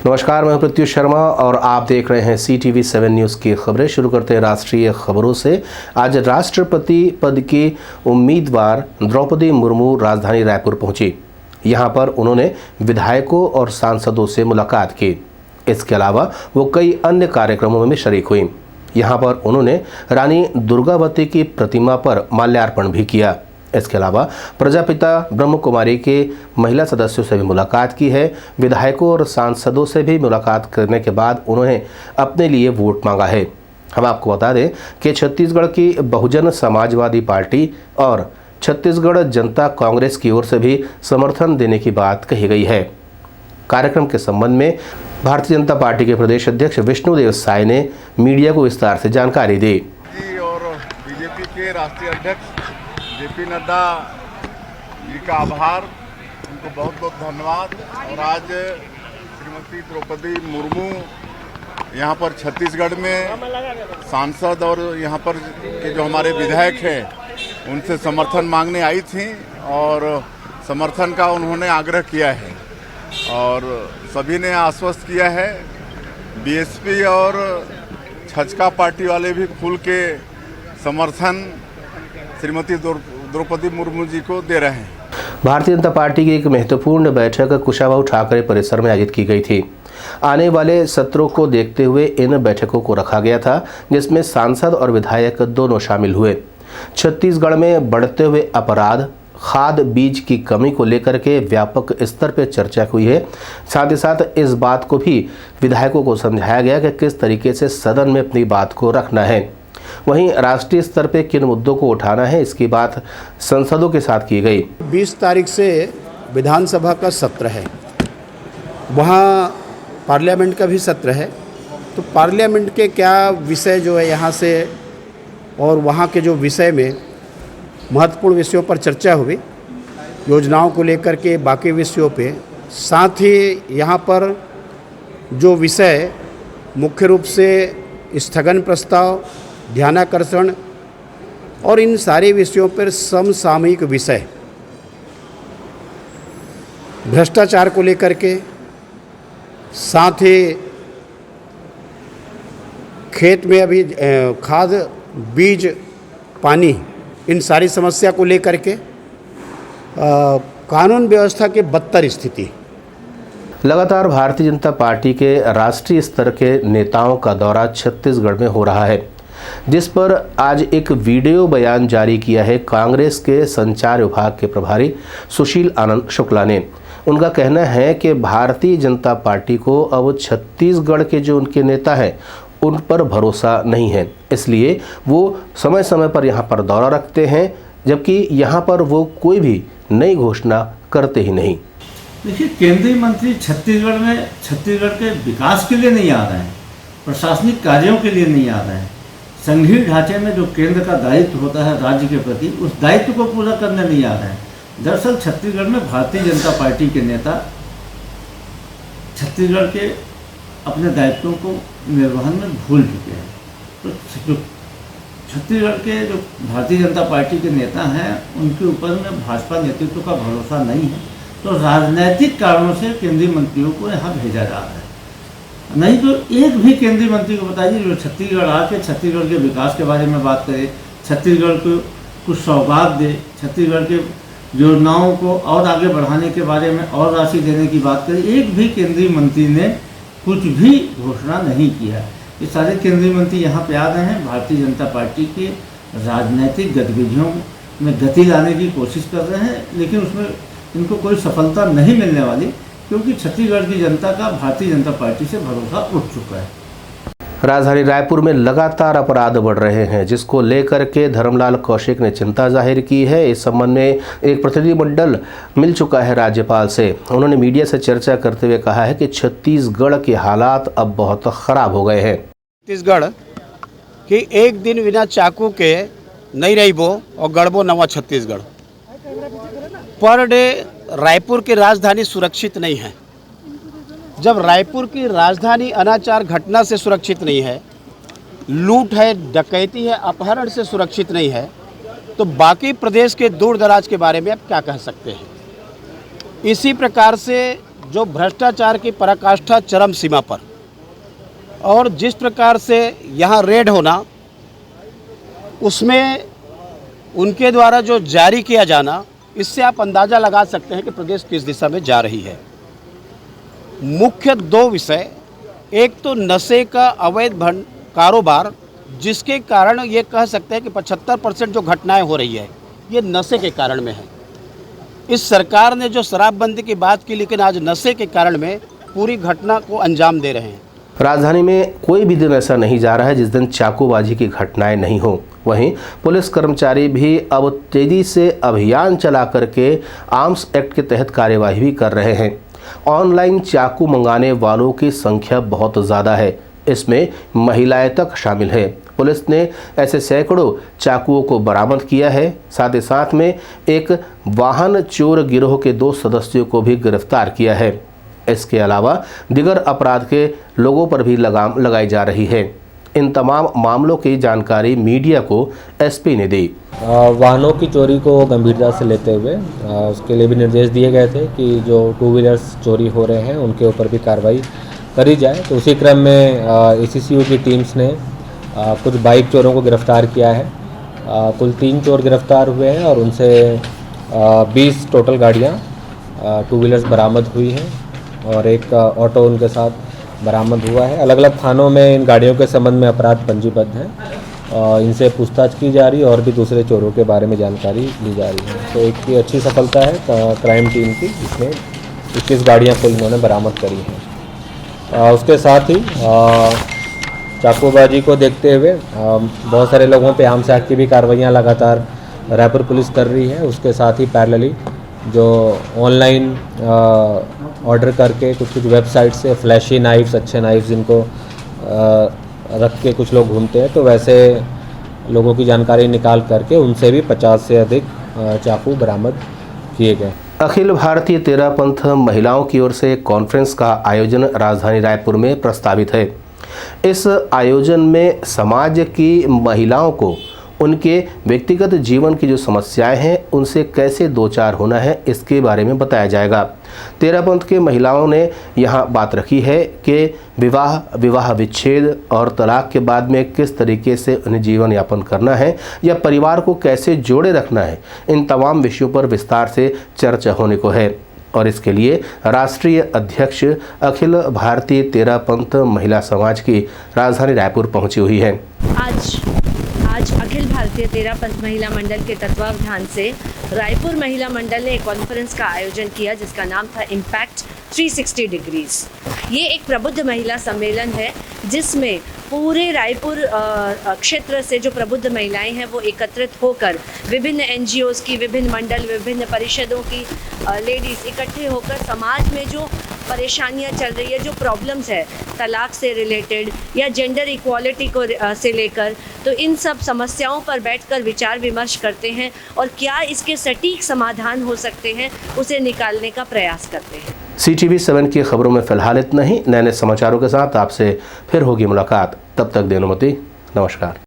नमस्कार, मैं प्रत्युष शर्मा और आप देख रहे हैं CTV7 न्यूज़ की खबरें। शुरू करते हैं राष्ट्रीय खबरों से। आज राष्ट्रपति पद की उम्मीदवार द्रौपदी मुर्मू राजधानी रायपुर पहुंची। यहां पर उन्होंने विधायकों और सांसदों से मुलाकात की। इसके अलावा वो कई अन्य कार्यक्रमों में शरीक हुई। यहां पर उन्होंने रानी दुर्गावती की प्रतिमा पर माल्यार्पण भी किया। इसके अलावा प्रजापिता ब्रह्म कुमारी के महिला सदस्यों से भी मुलाकात की है। विधायकों और सांसदों से भी मुलाकात करने के बाद उन्होंने अपने लिए वोट मांगा है। हम आपको बता दें कि छत्तीसगढ़ की बहुजन समाजवादी पार्टी और छत्तीसगढ़ जनता कांग्रेस की ओर से भी समर्थन देने की बात कही गई है। कार्यक्रम के संबंध में भारतीय जनता पार्टी के प्रदेश अध्यक्ष विष्णुदेव साय ने मीडिया को विस्तार से जानकारी दी। और बीजेपी के राष्ट्रीय अध्यक्ष JP नड्डा जी का आभार, उनको बहुत बहुत धन्यवाद। और आज श्रीमती द्रौपदी मुर्मू यहाँ पर छत्तीसगढ़ में सांसद और यहाँ पर के जो हमारे विधायक हैं उनसे समर्थन मांगने आई थी और समर्थन का उन्होंने आग्रह किया है और सभी ने आश्वस्त किया है। BSP और छचका पार्टी वाले भी खुल के समर्थन श्रीमती द्रौपदी मुर्मू जी को दे रहे हैं। भारतीय जनता पार्टी की एक महत्वपूर्ण बैठक कुशाभाऊ ठाकरे परिसर में आयोजित की गई थी। आने वाले सत्रों को देखते हुए इन बैठकों को रखा गया था, जिसमें सांसद और विधायक दोनों शामिल हुए। छत्तीसगढ़ में बढ़ते हुए अपराध, खाद बीज की कमी को लेकर के व्यापक स्तर पर चर्चा हुई है। साथ ही साथ इस बात को भी विधायकों को समझाया गया कि किस तरीके से सदन में अपनी बात को रखना है। वहीं राष्ट्रीय स्तर पे किन मुद्दों को उठाना है, इसकी बात संसदों के साथ की गई। 20 तारीख से विधानसभा का सत्र है, वहाँ पार्लियामेंट का भी सत्र है। तो पार्लियामेंट के क्या विषय जो है यहाँ से और वहाँ के जो विषय में महत्वपूर्ण विषयों पर चर्चा हुई, योजनाओं को लेकर के बाकी विषयों पे। साथ ही यहाँ पर जो विषय मुख्य रूप से स्थगन प्रस्ताव, ध्यानाकर्षण और इन सारे विषयों पर समसामयिक विषय, भ्रष्टाचार को लेकर के, साथ ही खेत में अभी खाद बीज पानी, इन सारी समस्या को लेकर के, कानून व्यवस्था के बदतर स्थिति। लगातार भारतीय जनता पार्टी के राष्ट्रीय स्तर के नेताओं का दौरा छत्तीसगढ़ में हो रहा है, जिस पर आज एक वीडियो बयान जारी किया है कांग्रेस के संचार विभाग के प्रभारी सुशील आनंद शुक्ला ने। उनका कहना है कि भारतीय जनता पार्टी को अब छत्तीसगढ़ के जो उनके नेता हैं उन पर भरोसा नहीं है, इसलिए वो समय समय पर यहाँ पर दौरा रखते हैं, जबकि यहाँ पर वो कोई भी नई घोषणा करते ही नहीं। देखिए, केंद्रीय मंत्री छत्तीसगढ़ में छत्तीसगढ़ के विकास के लिए नहीं आ रहे हैं, प्रशासनिक कार्यों के लिए नहीं आ रहे हैं। संघीय ढांचे में जो केंद्र का दायित्व होता है राज्य के प्रति, उस दायित्व को पूरा करने नहीं आ रहे हैं। दरअसल छत्तीसगढ़ में भारतीय जनता पार्टी के नेता छत्तीसगढ़ के अपने दायित्वों को निर्वहन में भूल चुके हैं। तो छत्तीसगढ़ के जो भारतीय जनता पार्टी के नेता हैं उनके ऊपर में भाजपा नेतृत्व का भरोसा नहीं है। तो राजनैतिक कारणों से केंद्रीय मंत्रियों को यहाँ भेजा जा रहा है। नहीं तो एक भी केंद्रीय मंत्री को बताइए जो छत्तीसगढ़ आके छत्तीसगढ़ के विकास के बारे में बात करे, छत्तीसगढ़ को कुछ सौगात दे, छत्तीसगढ़ के योजनाओं को और आगे बढ़ाने के बारे में और राशि देने की बात करे। एक भी केंद्रीय मंत्री ने कुछ भी घोषणा नहीं किया। ये सारे केंद्रीय मंत्री यहाँ पे आ गए हैं, भारतीय जनता पार्टी के राजनीतिक गतिविधियों में गति लाने की कोशिश कर रहे हैं, लेकिन उसमें इनको कोई सफलता नहीं मिलने वाली, क्योंकि छत्तीसगढ़ की जनता का भारतीय जनता पार्टी से भरोसा उठ चुका है। राजधानी रायपुर में लगातार अपराध बढ़ रहे हैं, जिसको लेकर के धर्मलाल कौशिक ने चिंता जाहिर की है। इस संबंध में एक प्रतिनिधिमंडल मिल चुका है राज्यपाल से। उन्होंने मीडिया से चर्चा करते हुए कहा है कि छत्तीसगढ़ के हालात अब बहुत खराब हो गए हैं। छत्तीसगढ़ कि एक दिन बिना चाकू के नहीं रहीबो और गड़बो नवा छत्तीसगढ़। पर डे रायपुर की राजधानी सुरक्षित नहीं है। जब रायपुर की राजधानी अनाचार घटना से सुरक्षित नहीं है, लूट है, डकैती है, अपहरण से सुरक्षित नहीं है, तो बाकी प्रदेश के दूर दराज के बारे में आप क्या कह सकते हैं। इसी प्रकार से जो भ्रष्टाचार की पराकाष्ठा चरम सीमा पर, और जिस प्रकार से यहाँ रेड होना, उसमें उनके द्वारा जो जारी किया जाना, इससे आप अंदाज़ा लगा सकते हैं कि प्रदेश किस दिशा में जा रही है। मुख्य दो विषय, एक तो नशे का अवैध कारोबार, जिसके कारण ये कह सकते हैं कि 75% जो घटनाएं हो रही है ये नशे के कारण में है। इस सरकार ने जो शराबबंदी की बात की, लेकिन आज नशे के कारण में पूरी घटना को अंजाम दे रहे हैं। राजधानी में कोई भी दिन ऐसा नहीं जा रहा है जिस दिन चाकूबाजी की घटनाएं नहीं हो। वहीं पुलिस कर्मचारी भी अब तेजी से अभियान चला करके आर्म्स एक्ट के तहत कार्यवाही भी कर रहे हैं। ऑनलाइन चाकू मंगाने वालों की संख्या बहुत ज़्यादा है, इसमें महिलाएं तक शामिल है। पुलिस ने ऐसे सैकड़ों चाकुओं को बरामद किया है। साथ ही साथ में एक वाहन चोर गिरोह के 2 सदस्यों को भी गिरफ्तार किया है। इसके अलावा दिगर अपराध के लोगों पर भी लगाम लगाई जा रही है। इन तमाम मामलों की जानकारी मीडिया को एसपी ने दी। वाहनों की चोरी को गंभीरता से लेते हुए उसके लिए भी निर्देश दिए गए थे कि जो 2 व्हीलर्स चोरी हो रहे हैं उनके ऊपर भी कार्रवाई करी जाए। तो उसी क्रम में ACCU की टीम्स ने कुछ बाइक चोरों को गिरफ्तार किया है। कुल 3 चोर गिरफ्तार हुए हैं और उनसे 20 टोटल गाड़ियाँ 2 व्हीलर्स बरामद हुई हैं और एक ऑटो उनके साथ बरामद हुआ है। अलग अलग थानों में इन गाड़ियों के संबंध में अपराध पंजीबद्ध हैं। इनसे पूछताछ की जा रही है और भी दूसरे चोरों के बारे में जानकारी ली जा रही है। तो एक ये अच्छी सफलता है क्राइम टीम की, जिसमें 21 गाड़ियाँ कुल इन्होंने बरामद करी हैं। उसके साथ ही चाकूबाजी को देखते हुए बहुत सारे लोगों पे आर्म्स एक्ट की भी कार्रवाइयाँ लगातार रायपुर पुलिस कर रही है। उसके साथ ही पैरेलली जो ऑनलाइन ऑर्डर करके कुछ वेबसाइट से फ्लैशी नाइफ्स, अच्छे नाइफ्स जिनको रख के कुछ लोग घूमते हैं, तो वैसे लोगों की जानकारी निकाल करके उनसे भी 50 से अधिक चाकू बरामद किए गए। अखिल भारतीय तेरापंथ महिलाओं की ओर से एक कॉन्फ्रेंस का आयोजन राजधानी रायपुर में प्रस्तावित है। इस आयोजन में समाज की महिलाओं को उनके व्यक्तिगत जीवन की जो समस्याएं हैं उनसे कैसे दो चार होना है, इसके बारे में बताया जाएगा। तेरापंथ के महिलाओं ने यहाँ बात रखी है कि विवाह विच्छेद और तलाक के बाद में किस तरीके से उन्हें जीवन यापन करना है या परिवार को कैसे जोड़े रखना है। इन तमाम विषयों पर विस्तार से चर्चा होने को है और इसके लिए राष्ट्रीय अध्यक्ष अखिल भारतीय तेरापंथ महिला समाज की राजधानी रायपुर पहुंची हुई है। आज अखिल भारतीय तेरापंथ महिला मंडल के तत्वावधान से रायपुर महिला मंडल ने एक कॉन्फ्रेंस का आयोजन किया जिसका नाम था इम्पैक्ट 360 डिग्रीज। ये एक प्रबुद्ध महिला सम्मेलन है जिसमें पूरे रायपुर क्षेत्र से जो प्रबुद्ध महिलाएं हैं वो एकत्रित होकर विभिन्न NGOs की, विभिन्न मंडल, विभिन्न परिषदों की लेडीज़ इकट्ठे होकर समाज में जो परेशानियां चल रही है, जो प्रॉब्लम्स है तलाक से रिलेटेड या जेंडर इक्वालिटी को से लेकर, तो इन सब समस्याओं पर बैठकर विचार विमर्श करते हैं और क्या इसके सटीक समाधान हो सकते हैं उसे निकालने का प्रयास करते हैं। CTV 7 की खबरों में फिलहाल इतना ही। नए नए समाचारों के साथ आपसे फिर होगी मुलाकात। तब तक देनुमति, नमस्कार।